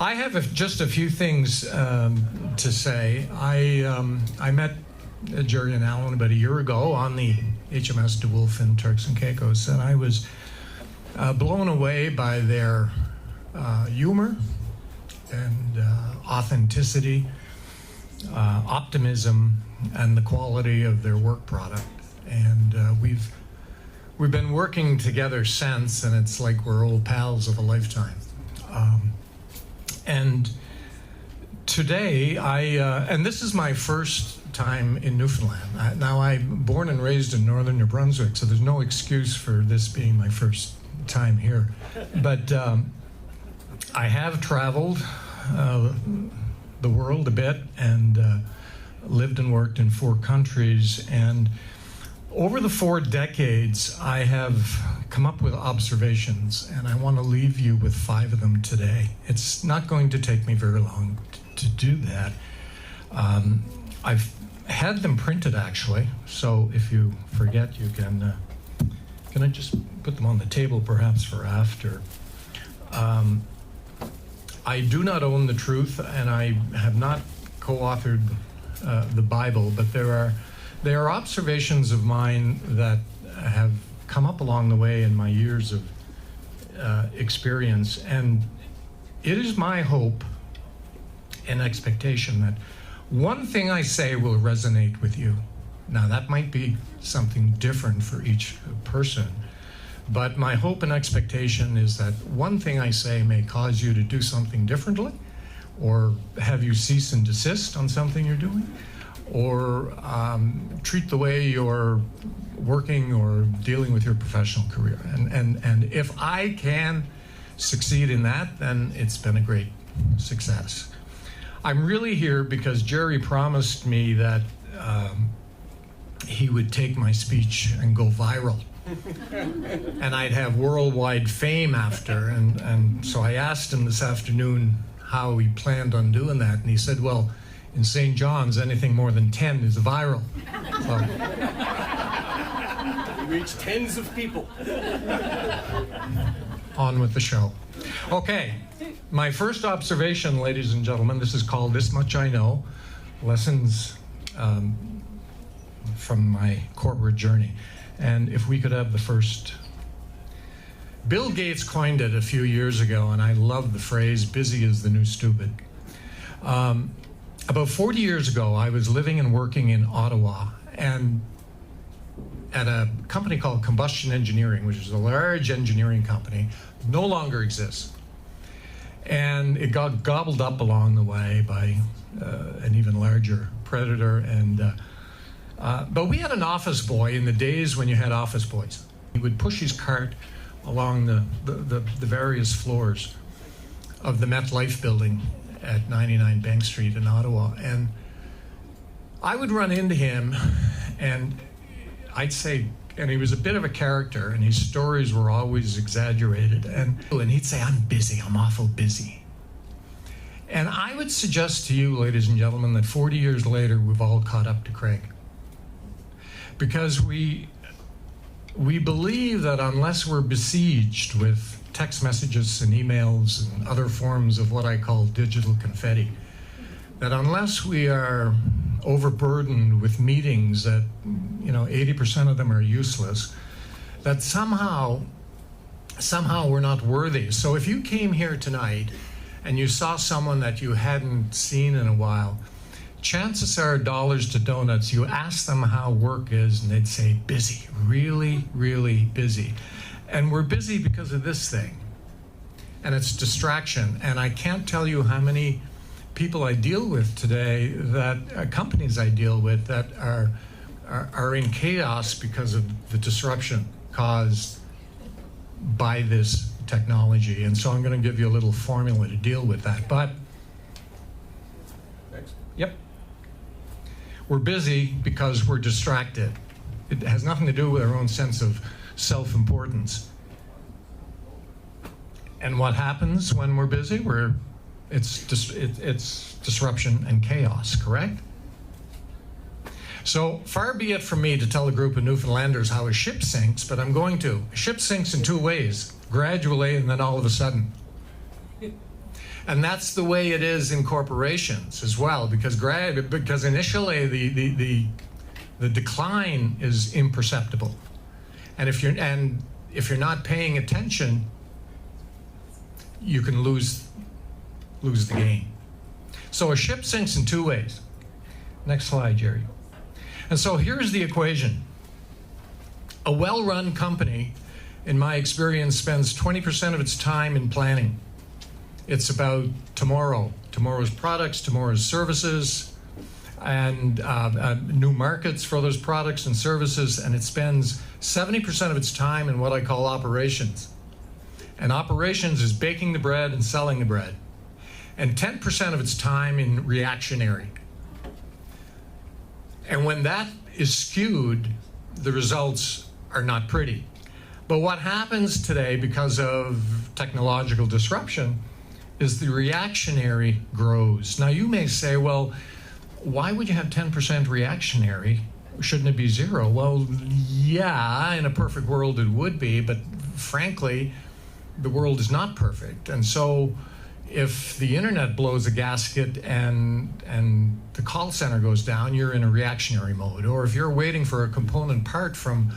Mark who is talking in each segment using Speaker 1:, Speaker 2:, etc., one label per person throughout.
Speaker 1: I have just a few things to say. I met Jerry and Alan about a year ago on the HMS De Wolf in Turks and Caicos, and I was blown away by their humor and authenticity, optimism, and the quality of their work product. And we've been working together since, and it's like we're old pals of a lifetime. And today, and this is my first time in Newfoundland. Now, I'm born and raised in northern New Brunswick, so there's no excuse for this being my first time here. But I have traveled the world a bit and lived and worked in 4 countries. And over the 4 decades, I have come up with observations, and I want to leave you with 5 of them today. It's not going to take me very long to do that. I've had them printed, actually, so if you forget, you can I just put them on the table, perhaps, for after. I do not own the truth, and I have not co-authored the Bible, but they are observations of mine that have come up along the way in my years of experience. And it is my hope and expectation that one thing I say will resonate with you. Now, that might be something different for each person, but my hope and expectation is that one thing I say may cause you to do something differently, or have you cease and desist on something you're doing, or treat the way you're working or dealing with your professional career. And if I can succeed in that, then it's been a great success. I'm really here because Jerry promised me that he would take my speech and go viral. And I'd have worldwide fame after. And so I asked him this afternoon how he planned on doing that. And he said, well, in St. John's, anything more than 10 is viral. So,
Speaker 2: you reach tens of people.
Speaker 1: On with the show. Okay, my first observation, ladies and gentlemen, this is called This Much I Know, Lessons from My Corporate Journey. And if we could have the first. Bill Gates coined it a few years ago, and I love the phrase, busy is the new stupid. About 40 years ago, I was living and working in Ottawa, and at a company called Combustion Engineering, which is a large engineering company, no longer exists. And it got gobbled up along the way by an even larger predator. But we had an office boy in the days when you had office boys. He would push his cart along the various floors of the MetLife building at 99 Bank Street in Ottawa. And I would run into him, and I'd say, and he was a bit of a character, and his stories were always exaggerated. And he'd say, I'm busy, I'm awful busy. And I would suggest to you, ladies and gentlemen, that 40 years later, we've all caught up to Craig. Because we believe that unless we're besieged with text messages and emails and other forms of what I call digital confetti, that unless we are overburdened with meetings that, 80% of them are useless, that somehow we're not worthy. So if you came here tonight and you saw someone that you hadn't seen in a while, chances are, dollars to donuts, you ask them how work is, and they'd say, busy, really, really busy. And we're busy because of this thing, and it's distraction. And I can't tell you how many people I deal with today, that companies I deal with, that are in chaos because of the disruption caused by this technology. And so I'm going to give you a little formula to deal with that. But, yep. We're busy because we're distracted. It has nothing to do with our own sense of self-importance. And what happens when we're busy? It's disruption and chaos, correct? So far be it from me to tell a group of Newfoundlanders how a ship sinks, but I'm going to. A ship sinks in 2 ways, gradually and then all of a sudden. And that's the way it is in corporations as well, because initially the decline is imperceptible. And if you're not paying attention, you can lose the game. So a ship sinks in two ways. Next slide, Jerry. And so here's the equation. A well-run company, in my experience, spends 20% of its time in planning. It's about tomorrow's products, tomorrow's services, and new markets for those products and services, and it spends 70% of its time in what I call operations. And operations is baking the bread and selling the bread. And 10% of its time in reactionary. And when that is skewed, the results are not pretty. But what happens today because of technological disruption is the reactionary grows. Now you may say, well, why would you have 10% reactionary? Shouldn't it be zero? Well, yeah, in a perfect world it would be, but frankly, the world is not perfect. And so if the internet blows a gasket and the call center goes down, you're in a reactionary mode. Or if you're waiting for a component part from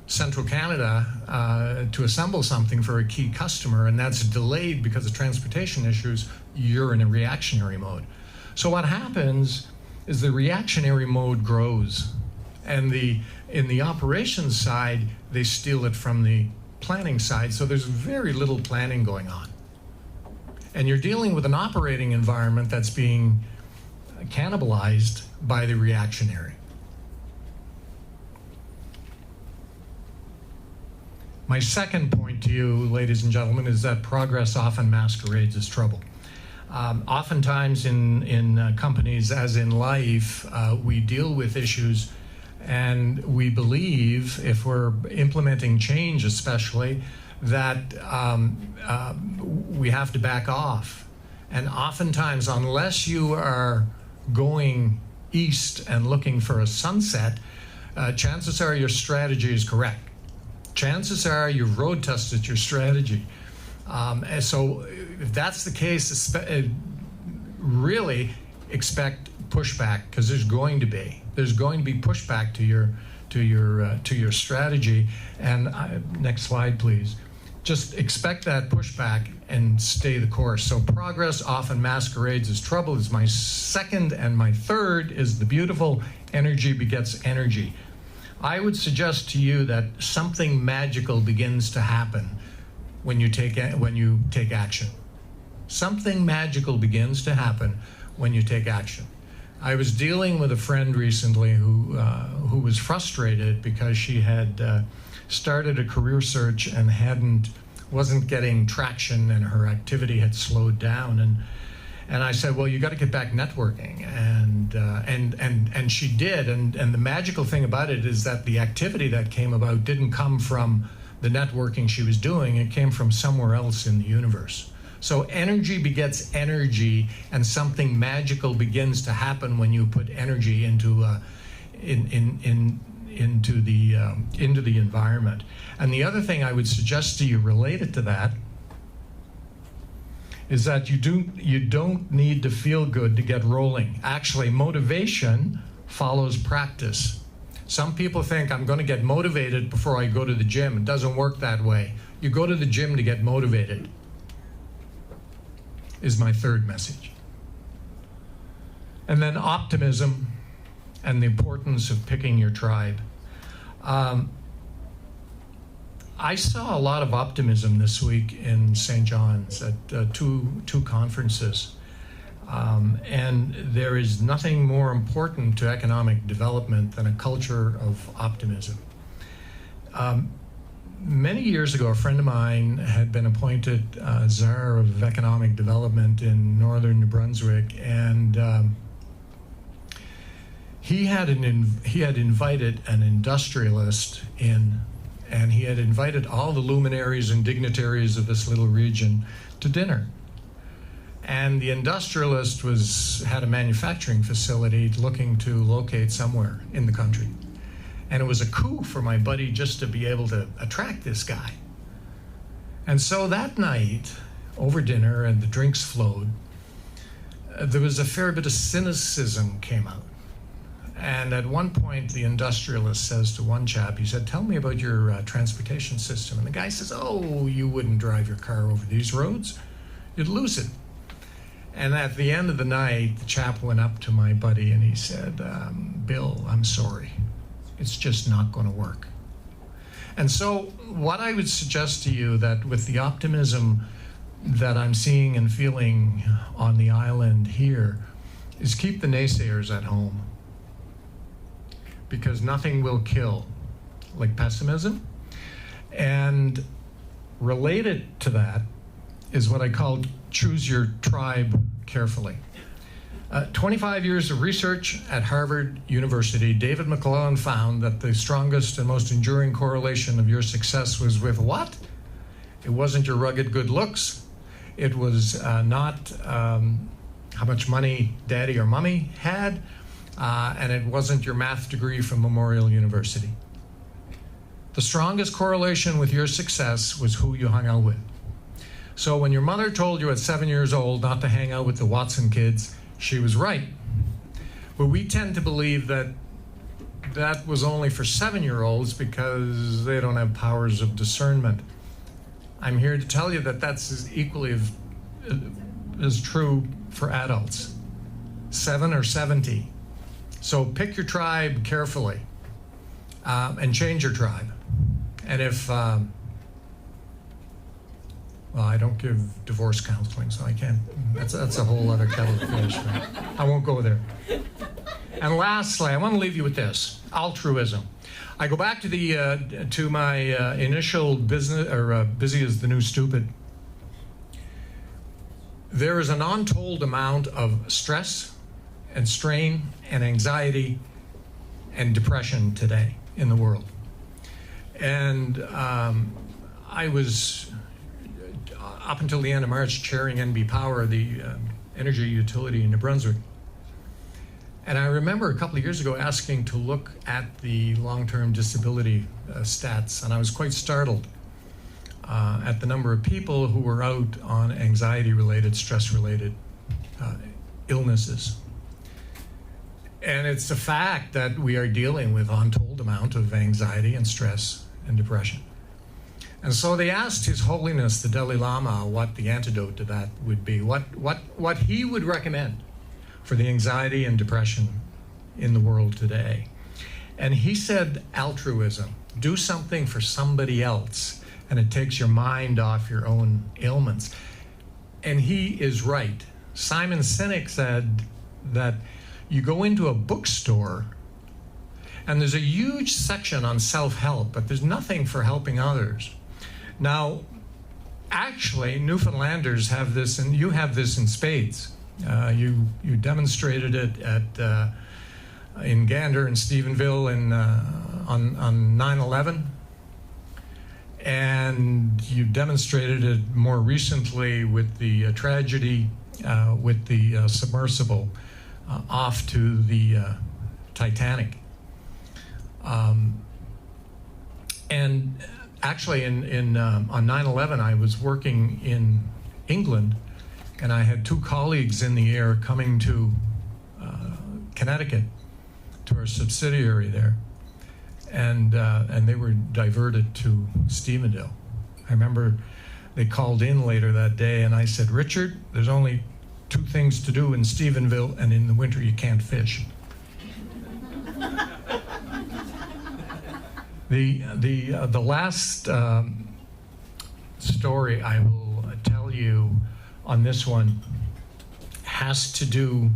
Speaker 1: Central Canada to assemble something for a key customer, and that's delayed because of transportation issues, you're in a reactionary mode. So what happens is the reactionary mode grows, and in the operations side, they steal it from the planning side, so there's very little planning going on. And you're dealing with an operating environment that's being cannibalized by the reactionary. My second point to you, ladies and gentlemen, is that progress often masquerades as trouble. Oftentimes in companies, as in life, we deal with issues and we believe, if we're implementing change especially, that we have to back off. And oftentimes, unless you are going east and looking for a sunset, chances are your strategy is correct. Chances are you've road tested your strategy. And so if that's the case, really expect pushback, because there's going to be pushback to your strategy. And next slide, please. Just expect that pushback and stay the course. So progress often masquerades as trouble is my second, and my third is the beautiful energy begets energy. I would suggest to you that something magical begins to happen when you take action. Something magical begins to happen when you take action. I was dealing with a friend recently who was frustrated because she had started a career search and wasn't getting traction, and her activity had slowed down. And I said, well, you got to get back networking, and she did. And the magical thing about it is that the activity that came about didn't come from the networking she was doing; it came from somewhere else in the universe. So energy begets energy, and something magical begins to happen when you put energy into the environment. And the other thing I would suggest to you related to that is that you don't need to feel good to get rolling. Actually, motivation follows practice. Some people think I'm going to get motivated before I go to the gym. It doesn't work that way. You go to the gym to get motivated, is my third message. And then optimism and the importance of picking your tribe. I saw a lot of optimism this week in St. John's at two conferences. And there is nothing more important to economic development than a culture of optimism. Many years ago, a friend of mine had been appointed Czar of Economic Development in northern New Brunswick, and he had invited an industrialist in, and he had invited all the luminaries and dignitaries of this little region to dinner. And the industrialist had a manufacturing facility looking to locate somewhere in the country. And it was a coup for my buddy just to be able to attract this guy. And so that night, over dinner and the drinks flowed, there was a fair bit of cynicism came out. And at one point, the industrialist says to one chap, he said, "Tell me about your transportation system." And the guy says, "Oh, you wouldn't drive your car over these roads. You'd lose it." And at the end of the night, the chap went up to my buddy and he said, "Bill, I'm sorry. It's just not going to work." And so what I would suggest to you, that with the optimism that I'm seeing and feeling on the island here, is keep the naysayers at home. Because nothing will kill like pessimism. And related to that is what I call choose your tribe carefully. 25 years of research at Harvard University, David McClellan found that the strongest and most enduring correlation of your success was with what? It wasn't your rugged good looks. It was not how much money daddy or mommy had. And it wasn't your math degree from Memorial University. The strongest correlation with your success was who you hung out with. So when your mother told you at 7 years old not to hang out with the Watson kids, she was right. But we tend to believe that that was only for 7-year-olds because they don't have powers of discernment. I'm here to tell you that that's as equally as true for adults, 7 or 70. So pick your tribe carefully and change your tribe. And if, well, I don't give divorce counseling, so I can't, that's a whole other kettle of fish. I won't go there. And lastly, I want to leave you with this, altruism. I go back to my initial business, or busy as the new stupid. There is an untold amount of stress and strain and anxiety and depression today in the world. And I was, up until the end of March, chairing NB Power, the energy utility in New Brunswick. And I remember a couple of years ago asking to look at the long-term disability stats, and I was quite startled at the number of people who were out on anxiety-related, stress-related illnesses. And it's a fact that we are dealing with untold amount of anxiety and stress and depression. And so they asked His Holiness the Dalai Lama what the antidote to that would be, what he would recommend for the anxiety and depression in the world today. And he said altruism. Do something for somebody else, and it takes your mind off your own ailments. And he is right. Simon Sinek said that you go into a bookstore and there's a huge section on self-help, but there's nothing for helping others. Now, actually, Newfoundlanders have this, and you have this in spades. You demonstrated it at in Gander and Stephenville on 9/11, and you demonstrated it more recently with the tragedy with the submersible off to the Titanic. And actually, on 9/11, I was working in England, and I had 2 colleagues in the air coming to Connecticut, to our subsidiary there, and they were diverted to Stephenville. I remember they called in later that day, and I said, "Richard, there's only 2 things to do in Stephenville, and in the winter you can't fish." The last story I will tell you on this one has to do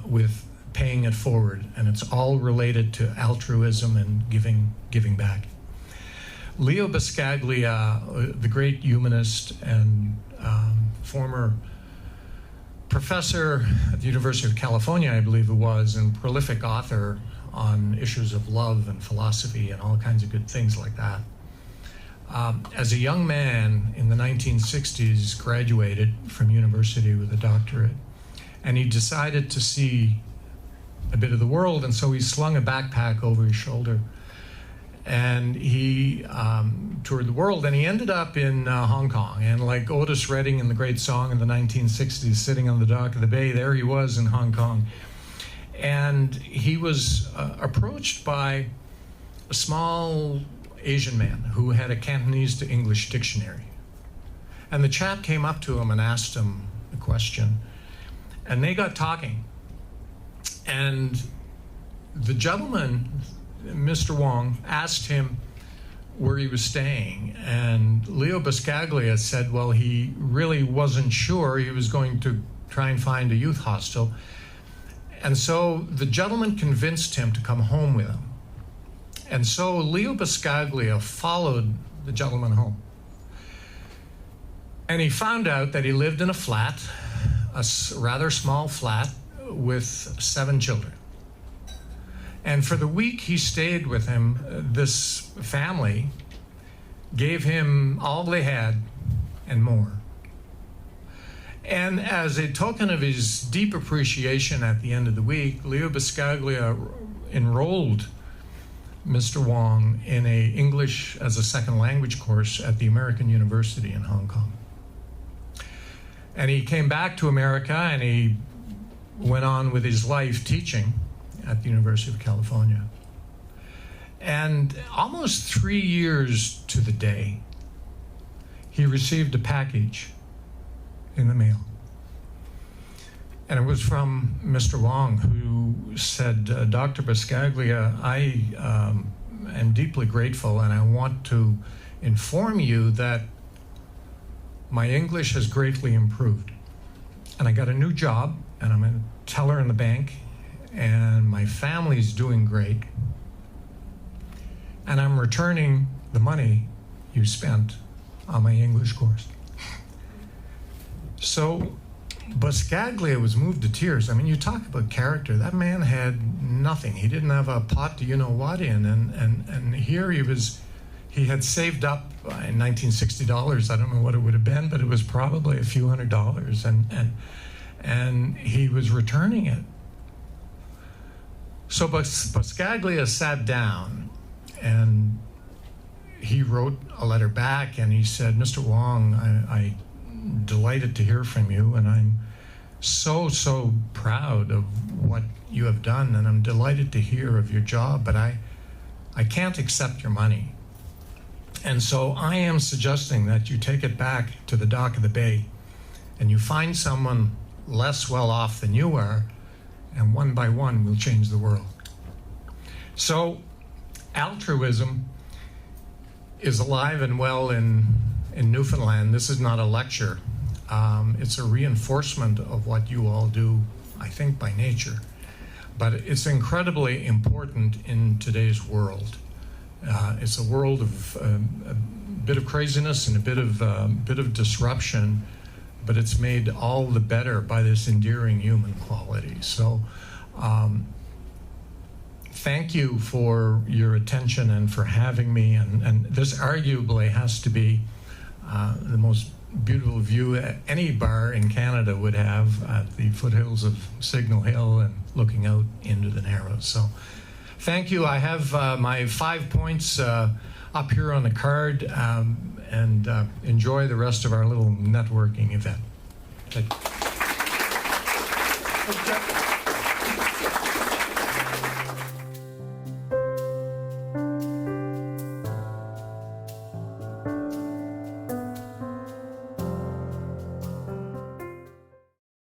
Speaker 1: with paying it forward, and it's all related to altruism and giving back. Leo Buscaglia, the great humanist and former professor at the University of California, I believe it was, and prolific author on issues of love and philosophy and all kinds of good things like that. As a young man in the 1960s, graduated from university with a doctorate, and he decided to see a bit of the world, and so he slung a backpack over his shoulder And he toured the world, and he ended up in Hong Kong. And like Otis Redding in the great song in the 1960s, sitting on the dock of the bay, there he was in Hong Kong. And he was approached by a small Asian man who had a Cantonese to English dictionary. And the chap came up to him and asked him a question. And they got talking. And the gentleman, Mr. Wong, asked him where he was staying. And Leo Buscaglia said, well, he really wasn't sure. He was going to try and find a youth hostel. And so the gentleman convinced him to come home with him. And so Leo Buscaglia followed the gentleman home. And he found out that he lived in a flat, a rather small flat, with 7 children. And for the week he stayed with him, this family gave him all they had and more. And as a token of his deep appreciation at the end of the week, Leo Buscaglia enrolled Mr. Wong in a English as a second language course at the American University in Hong Kong. And he came back to America and he went on with his life teaching at the University of California. And almost 3 years to the day, he received a package in the mail. And it was from Mr. Wong, who said, Dr. Buscaglia, I am deeply grateful, and I want to inform you that my English has greatly improved. And I got a new job, and I'm a teller in the bank, and my family's doing great. And I'm returning the money you spent on my English course. So Buscaglia was moved to tears. I mean, you talk about character. That man had nothing. He didn't have a pot to you-know-what in. And here he had saved up in $1960. I don't know what it would have been, but it was probably a few $100s. And he was returning it. So Buscaglia sat down and he wrote a letter back and he said, Mr. Wong, I'm delighted to hear from you, and I'm so proud of what you have done, and I'm delighted to hear of your job, but I can't accept your money. And so I am suggesting that you take it back to the dock of the bay and you find someone less well off than you are, and one by one we'll change the world. So altruism is alive and well in Newfoundland. This is not a lecture. It's a reinforcement of what you all do, I think, by nature. But it's incredibly important in today's world. It's a world of a bit of craziness and a bit of disruption, but it's made all the better by this endearing human quality. So thank you for your attention and for having me. And this arguably has to be the most beautiful view any bar in Canada would have at the foothills of Signal Hill and looking out into the Narrows. So thank you. I have my 5 points up here on the card, and enjoy the rest of our little networking event. Thank you.